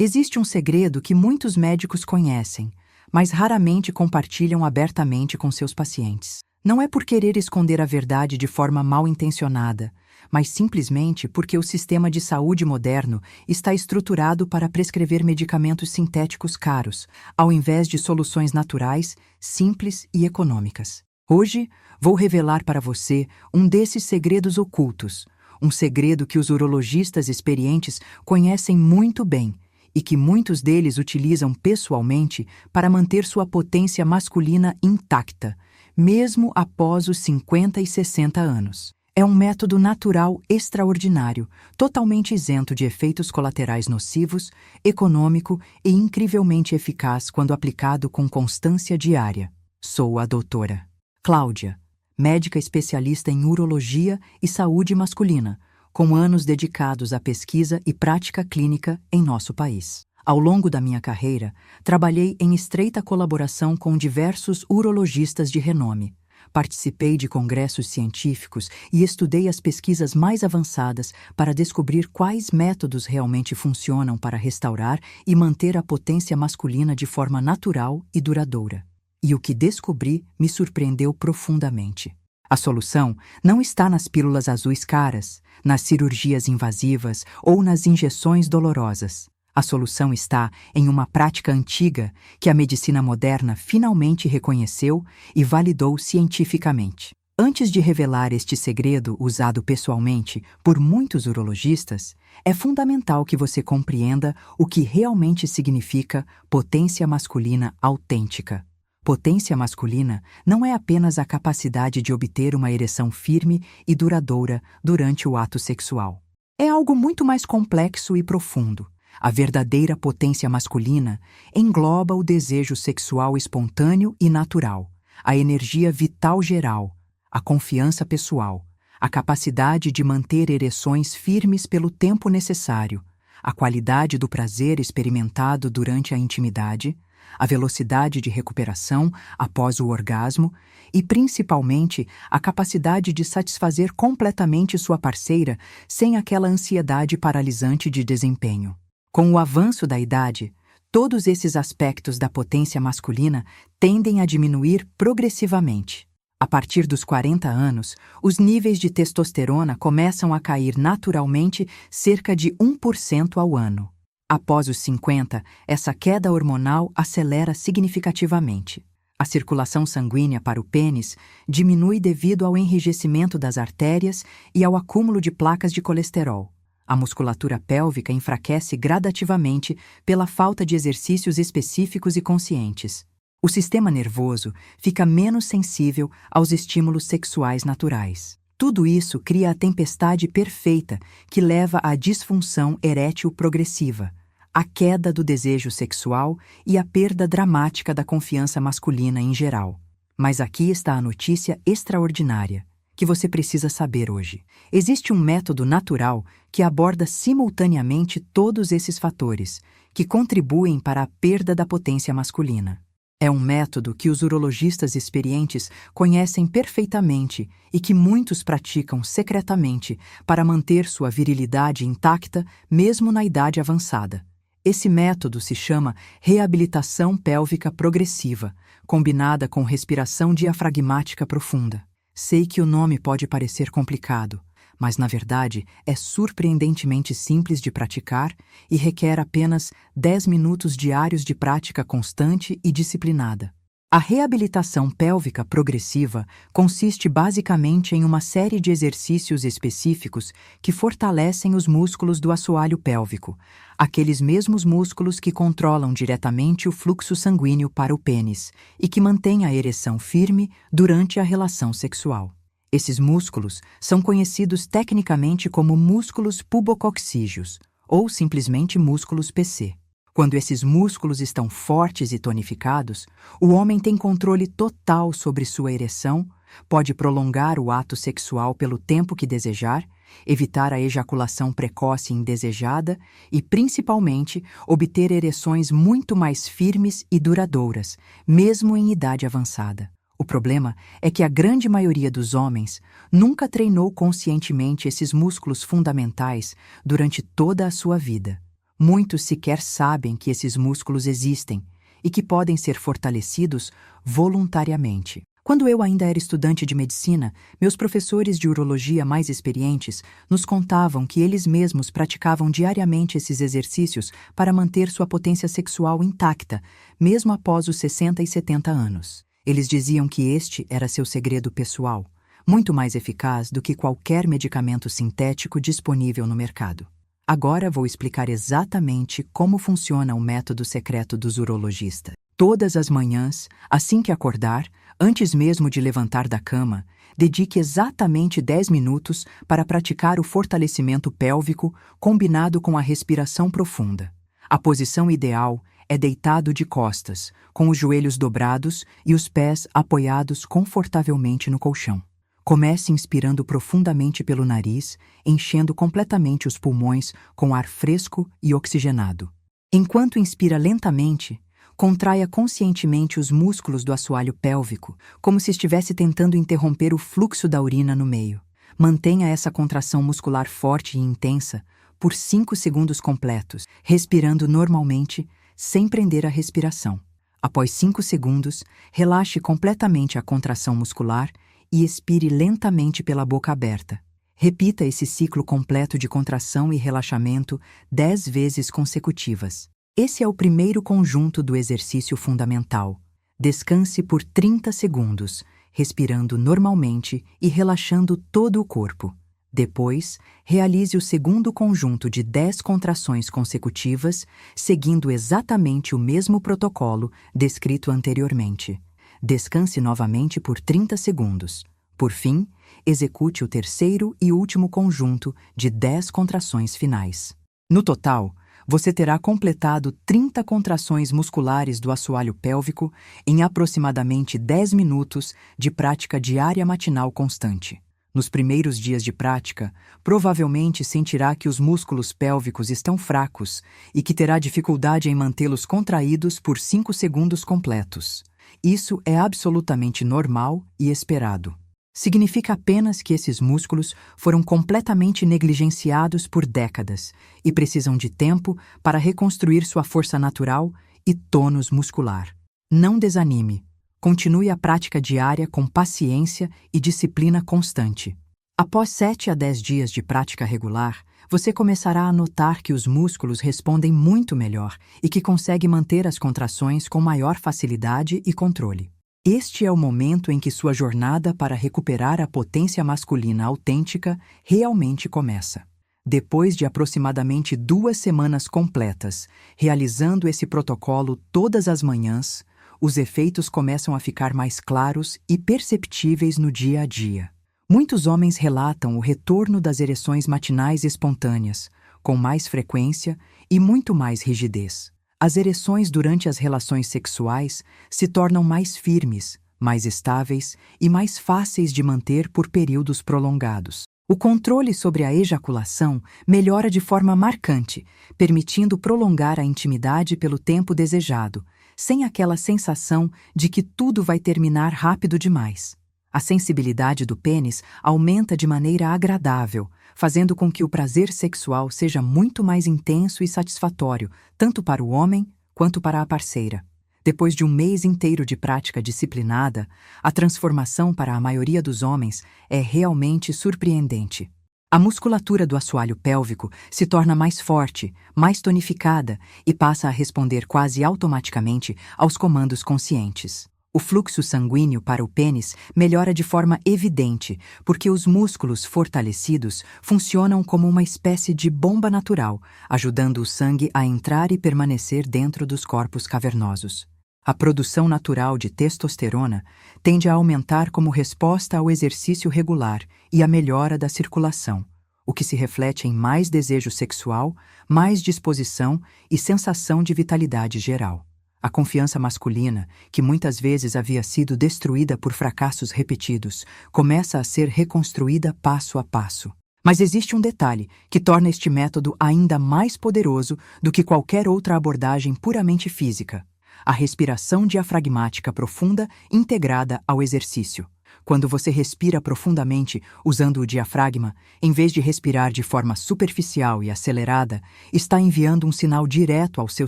Existe um segredo que muitos médicos conhecem, mas raramente compartilham abertamente com seus pacientes. Não é por querer esconder a verdade de forma mal intencionada, mas simplesmente porque o sistema de saúde moderno está estruturado para prescrever medicamentos sintéticos caros, ao invés de soluções naturais, simples e econômicas. Hoje, vou revelar para você um desses segredos ocultos, um segredo que os urologistas experientes conhecem muito bem e que muitos deles utilizam pessoalmente para manter sua potência masculina intacta, mesmo após os 50 e 60 anos. É um método natural extraordinário, totalmente isento de efeitos colaterais nocivos, econômico e incrivelmente eficaz quando aplicado com constância diária. Sou a doutora Cláudia, médica especialista em urologia e saúde masculina, com anos dedicados à pesquisa e prática clínica em nosso país. Ao longo da minha carreira, trabalhei em estreita colaboração com diversos urologistas de renome. Participei de congressos científicos e estudei as pesquisas mais avançadas para descobrir quais métodos realmente funcionam para restaurar e manter a potência masculina de forma natural e duradoura. E o que descobri me surpreendeu profundamente. A solução não está nas pílulas azuis caras, nas cirurgias invasivas ou nas injeções dolorosas. A solução está em uma prática antiga que a medicina moderna finalmente reconheceu e validou cientificamente. Antes de revelar este segredo usado pessoalmente por muitos urologistas, é fundamental que você compreenda o que realmente significa potência masculina autêntica. Potência masculina não é apenas a capacidade de obter uma ereção firme e duradoura durante o ato sexual. É algo muito mais complexo e profundo. A verdadeira potência masculina engloba o desejo sexual espontâneo e natural, a energia vital geral, a confiança pessoal, a capacidade de manter ereções firmes pelo tempo necessário, a qualidade do prazer experimentado durante a intimidade, a velocidade de recuperação após o orgasmo e, principalmente, a capacidade de satisfazer completamente sua parceira sem aquela ansiedade paralisante de desempenho. Com o avanço da idade, todos esses aspectos da potência masculina tendem a diminuir progressivamente. A partir dos 40 anos, os níveis de testosterona começam a cair naturalmente cerca de 1% ao ano. Após os 50, essa queda hormonal acelera significativamente. A circulação sanguínea para o pênis diminui devido ao enrijecimento das artérias e ao acúmulo de placas de colesterol. A musculatura pélvica enfraquece gradativamente pela falta de exercícios específicos e conscientes. O sistema nervoso fica menos sensível aos estímulos sexuais naturais. Tudo isso cria a tempestade perfeita que leva à disfunção erétil progressiva, a queda do desejo sexual e a perda dramática da confiança masculina em geral. Mas aqui está a notícia extraordinária que você precisa saber hoje. Existe um método natural que aborda simultaneamente todos esses fatores, que contribuem para a perda da potência masculina. É um método que os urologistas experientes conhecem perfeitamente e que muitos praticam secretamente para manter sua virilidade intacta mesmo na idade avançada. Esse método se chama reabilitação pélvica progressiva, combinada com respiração diafragmática profunda. Sei que o nome pode parecer complicado, mas na verdade é surpreendentemente simples de praticar e requer apenas 10 minutos diários de prática constante e disciplinada. A reabilitação pélvica progressiva consiste basicamente em uma série de exercícios específicos que fortalecem os músculos do assoalho pélvico, aqueles mesmos músculos que controlam diretamente o fluxo sanguíneo para o pênis e que mantêm a ereção firme durante a relação sexual. Esses músculos são conhecidos tecnicamente como músculos pubococcígeos, ou simplesmente músculos PC. Quando esses músculos estão fortes e tonificados, o homem tem controle total sobre sua ereção, pode prolongar o ato sexual pelo tempo que desejar, evitar a ejaculação precoce indesejada e, principalmente, obter ereções muito mais firmes e duradouras, mesmo em idade avançada. O problema é que a grande maioria dos homens nunca treinou conscientemente esses músculos fundamentais durante toda a sua vida. Muitos sequer sabem que esses músculos existem e que podem ser fortalecidos voluntariamente. Quando eu ainda era estudante de medicina, meus professores de urologia mais experientes nos contavam que eles mesmos praticavam diariamente esses exercícios para manter sua potência sexual intacta, mesmo após os 60 e 70 anos. Eles diziam que este era seu segredo pessoal, muito mais eficaz do que qualquer medicamento sintético disponível no mercado. Agora vou explicar exatamente como funciona o método secreto dos urologistas. Todas as manhãs, assim que acordar, antes mesmo de levantar da cama, dedique exatamente 10 minutos para praticar o fortalecimento pélvico combinado com a respiração profunda. A posição ideal é deitado de costas, com os joelhos dobrados e os pés apoiados confortavelmente no colchão. Comece inspirando profundamente pelo nariz, enchendo completamente os pulmões com ar fresco e oxigenado. Enquanto inspira lentamente, contraia conscientemente os músculos do assoalho pélvico, como se estivesse tentando interromper o fluxo da urina no meio. Mantenha essa contração muscular forte e intensa por 5 segundos completos, respirando normalmente, sem prender a respiração. Após 5 segundos, relaxe completamente a contração muscular e expire lentamente pela boca aberta. Repita esse ciclo completo de contração e relaxamento 10 vezes consecutivas. Esse é o primeiro conjunto do exercício fundamental. Descanse por 30 segundos, respirando normalmente e relaxando todo o corpo. Depois, realize o segundo conjunto de 10 contrações consecutivas, seguindo exatamente o mesmo protocolo descrito anteriormente. Descanse novamente por 30 segundos. Por fim, execute o terceiro e último conjunto de 10 contrações finais. No total, você terá completado 30 contrações musculares do assoalho pélvico em aproximadamente 10 minutos de prática diária matinal constante. Nos primeiros dias de prática, provavelmente sentirá que os músculos pélvicos estão fracos e que terá dificuldade em mantê-los contraídos por 5 segundos completos. Isso é absolutamente normal e esperado. Significa apenas que esses músculos foram completamente negligenciados por décadas e precisam de tempo para reconstruir sua força natural e tônus muscular. Não desanime. Continue a prática diária com paciência e disciplina constante. Após 7 a 10 dias de prática regular, você começará a notar que os músculos respondem muito melhor e que consegue manter as contrações com maior facilidade e controle. Este é o momento em que sua jornada para recuperar a potência masculina autêntica realmente começa. Depois de aproximadamente 2 semanas completas, realizando esse protocolo todas as manhãs, os efeitos começam a ficar mais claros e perceptíveis no dia a dia. Muitos homens relatam o retorno das ereções matinais espontâneas, com mais frequência e muito mais rigidez. As ereções durante as relações sexuais se tornam mais firmes, mais estáveis e mais fáceis de manter por períodos prolongados. O controle sobre a ejaculação melhora de forma marcante, permitindo prolongar a intimidade pelo tempo desejado, sem aquela sensação de que tudo vai terminar rápido demais. A sensibilidade do pênis aumenta de maneira agradável, fazendo com que o prazer sexual seja muito mais intenso e satisfatório, tanto para o homem quanto para a parceira. Depois de um mês inteiro de prática disciplinada, a transformação para a maioria dos homens é realmente surpreendente. A musculatura do assoalho pélvico se torna mais forte, mais tonificada e passa a responder quase automaticamente aos comandos conscientes. O fluxo sanguíneo para o pênis melhora de forma evidente, porque os músculos fortalecidos funcionam como uma espécie de bomba natural, ajudando o sangue a entrar e permanecer dentro dos corpos cavernosos. A produção natural de testosterona tende a aumentar como resposta ao exercício regular e à melhora da circulação, o que se reflete em mais desejo sexual, mais disposição e sensação de vitalidade geral. A confiança masculina, que muitas vezes havia sido destruída por fracassos repetidos, começa a ser reconstruída passo a passo. Mas existe um detalhe que torna este método ainda mais poderoso do que qualquer outra abordagem puramente física: a respiração diafragmática profunda integrada ao exercício. Quando você respira profundamente usando o diafragma, em vez de respirar de forma superficial e acelerada, está enviando um sinal direto ao seu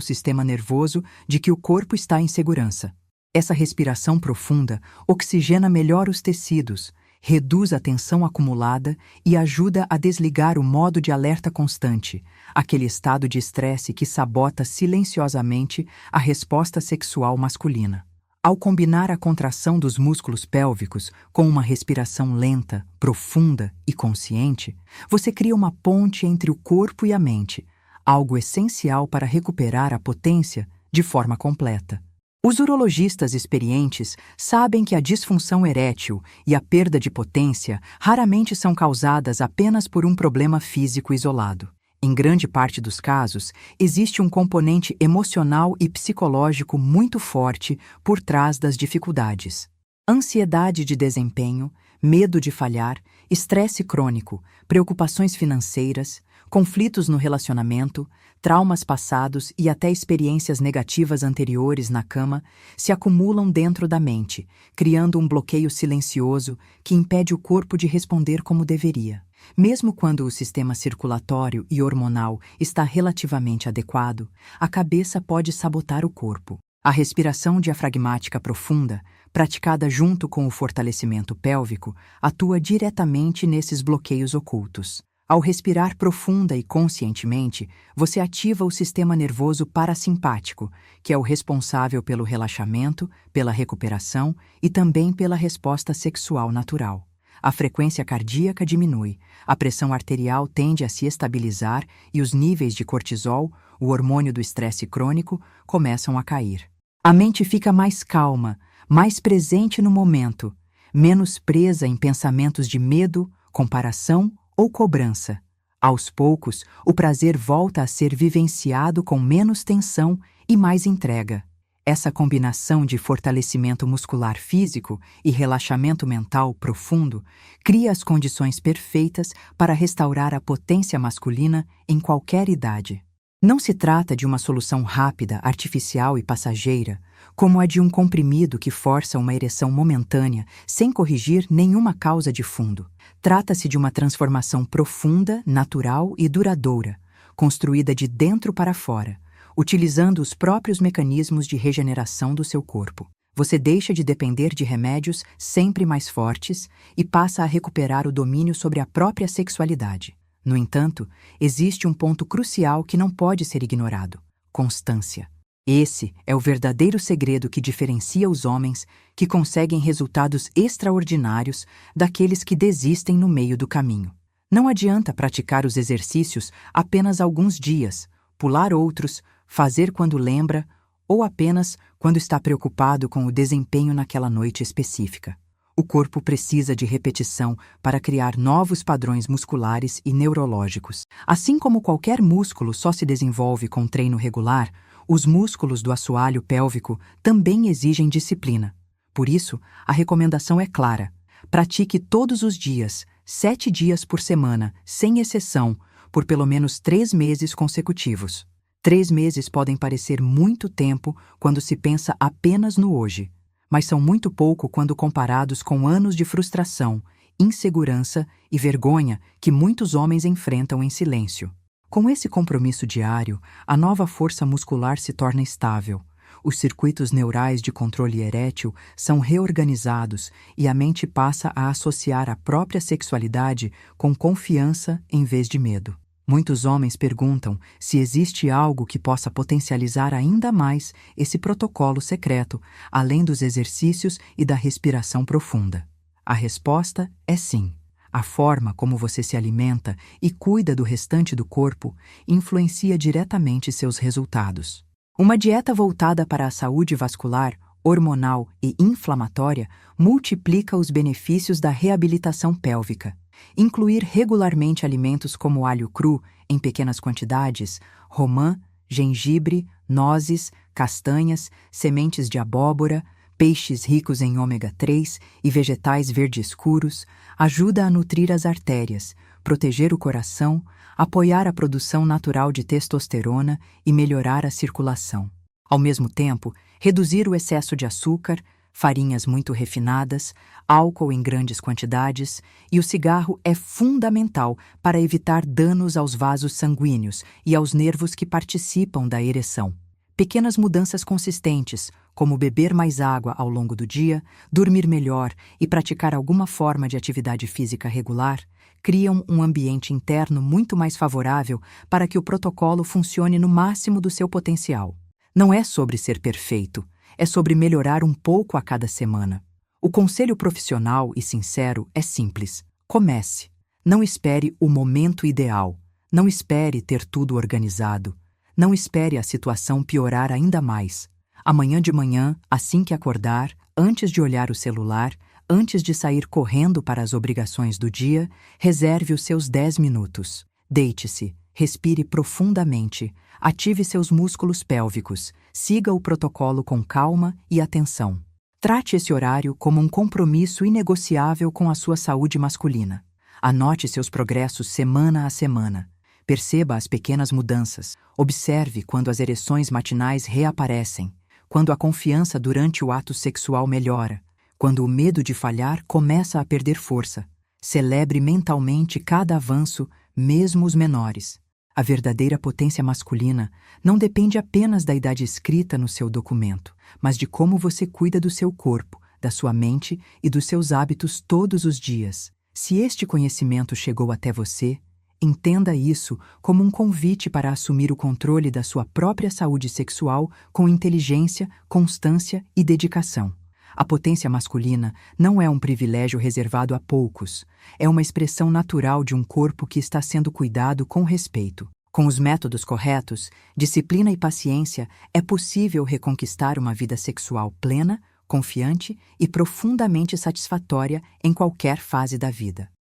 sistema nervoso de que o corpo está em segurança. Essa respiração profunda oxigena melhor os tecidos, reduz a tensão acumulada e ajuda a desligar o modo de alerta constante, aquele estado de estresse que sabota silenciosamente a resposta sexual masculina. Ao combinar a contração dos músculos pélvicos com uma respiração lenta, profunda e consciente, você cria uma ponte entre o corpo e a mente, algo essencial para recuperar a potência de forma completa. Os urologistas experientes sabem que a disfunção erétil e a perda de potência raramente são causadas apenas por um problema físico isolado. Em grande parte dos casos, existe um componente emocional e psicológico muito forte por trás das dificuldades. Ansiedade de desempenho, medo de falhar, estresse crônico, preocupações financeiras, conflitos no relacionamento, traumas passados e até experiências negativas anteriores na cama se acumulam dentro da mente, criando um bloqueio silencioso que impede o corpo de responder como deveria. Mesmo quando o sistema circulatório e hormonal está relativamente adequado, a cabeça pode sabotar o corpo. A respiração diafragmática profunda, praticada junto com o fortalecimento pélvico, atua diretamente nesses bloqueios ocultos. Ao respirar profunda e conscientemente, você ativa o sistema nervoso parasimpático, que é o responsável pelo relaxamento, pela recuperação e também pela resposta sexual natural. A frequência cardíaca diminui, a pressão arterial tende a se estabilizar e os níveis de cortisol, o hormônio do estresse crônico, começam a cair. A mente fica mais calma, mais presente no momento, menos presa em pensamentos de medo, comparação ou cobrança. Aos poucos, o prazer volta a ser vivenciado com menos tensão e mais entrega. Essa combinação de fortalecimento muscular físico e relaxamento mental profundo cria as condições perfeitas para restaurar a potência masculina em qualquer idade. Não se trata de uma solução rápida, artificial e passageira, como a de um comprimido que força uma ereção momentânea sem corrigir nenhuma causa de fundo. Trata-se de uma transformação profunda, natural e duradoura, construída de dentro para fora, utilizando os próprios mecanismos de regeneração do seu corpo. Você deixa de depender de remédios sempre mais fortes e passa a recuperar o domínio sobre a própria sexualidade. No entanto, existe um ponto crucial que não pode ser ignorado: constância. Esse é o verdadeiro segredo que diferencia os homens que conseguem resultados extraordinários daqueles que desistem no meio do caminho. Não adianta praticar os exercícios apenas alguns dias, pular outros, fazer quando lembra ou apenas quando está preocupado com o desempenho naquela noite específica. O corpo precisa de repetição para criar novos padrões musculares e neurológicos. Assim como qualquer músculo só se desenvolve com treino regular, os músculos do assoalho pélvico também exigem disciplina. Por isso, a recomendação é clara: pratique todos os dias, 7 dias por semana, sem exceção, por pelo menos 3 meses consecutivos. 3 meses podem parecer muito tempo quando se pensa apenas no hoje, mas são muito pouco quando comparados com anos de frustração, insegurança e vergonha que muitos homens enfrentam em silêncio. Com esse compromisso diário, a nova força muscular se torna estável, os circuitos neurais de controle erétil são reorganizados e a mente passa a associar a própria sexualidade com confiança em vez de medo. Muitos homens perguntam se existe algo que possa potencializar ainda mais esse protocolo secreto, além dos exercícios e da respiração profunda. A resposta é sim. A forma como você se alimenta e cuida do restante do corpo influencia diretamente seus resultados. Uma dieta voltada para a saúde vascular, hormonal e inflamatória multiplica os benefícios da reabilitação pélvica. Incluir regularmente alimentos como alho cru, em pequenas quantidades, romã, gengibre, nozes, castanhas, sementes de abóbora, peixes ricos em ômega 3 e vegetais verde escuros, ajuda a nutrir as artérias, proteger o coração, apoiar a produção natural de testosterona e melhorar a circulação. Ao mesmo tempo, reduzir o excesso de açúcar, farinhas muito refinadas, álcool em grandes quantidades, e o cigarro é fundamental para evitar danos aos vasos sanguíneos e aos nervos que participam da ereção. Pequenas mudanças consistentes, como beber mais água ao longo do dia, dormir melhor e praticar alguma forma de atividade física regular, criam um ambiente interno muito mais favorável para que o protocolo funcione no máximo do seu potencial. Não é sobre ser perfeito, é sobre melhorar um pouco a cada semana. O conselho profissional e sincero é simples. Comece. Não espere o momento ideal. Não espere ter tudo organizado. Não espere a situação piorar ainda mais. Amanhã de manhã, assim que acordar, antes de olhar o celular, antes de sair correndo para as obrigações do dia, reserve os seus 10 minutos. Deite-se, respire profundamente, ative seus músculos pélvicos, siga o protocolo com calma e atenção. Trate esse horário como um compromisso inegociável com a sua saúde masculina. Anote seus progressos semana a semana. Perceba as pequenas mudanças. Observe quando as ereções matinais reaparecem, quando a confiança durante o ato sexual melhora, quando o medo de falhar começa a perder força. Celebre mentalmente cada avanço, mesmo os menores. A verdadeira potência masculina não depende apenas da idade escrita no seu documento, mas de como você cuida do seu corpo, da sua mente e dos seus hábitos todos os dias. Se este conhecimento chegou até você, entenda isso como um convite para assumir o controle da sua própria saúde sexual com inteligência, constância e dedicação. A potência masculina não é um privilégio reservado a poucos, é uma expressão natural de um corpo que está sendo cuidado com respeito. Com os métodos corretos, disciplina e paciência, é possível reconquistar uma vida sexual plena, confiante e profundamente satisfatória em qualquer fase da vida.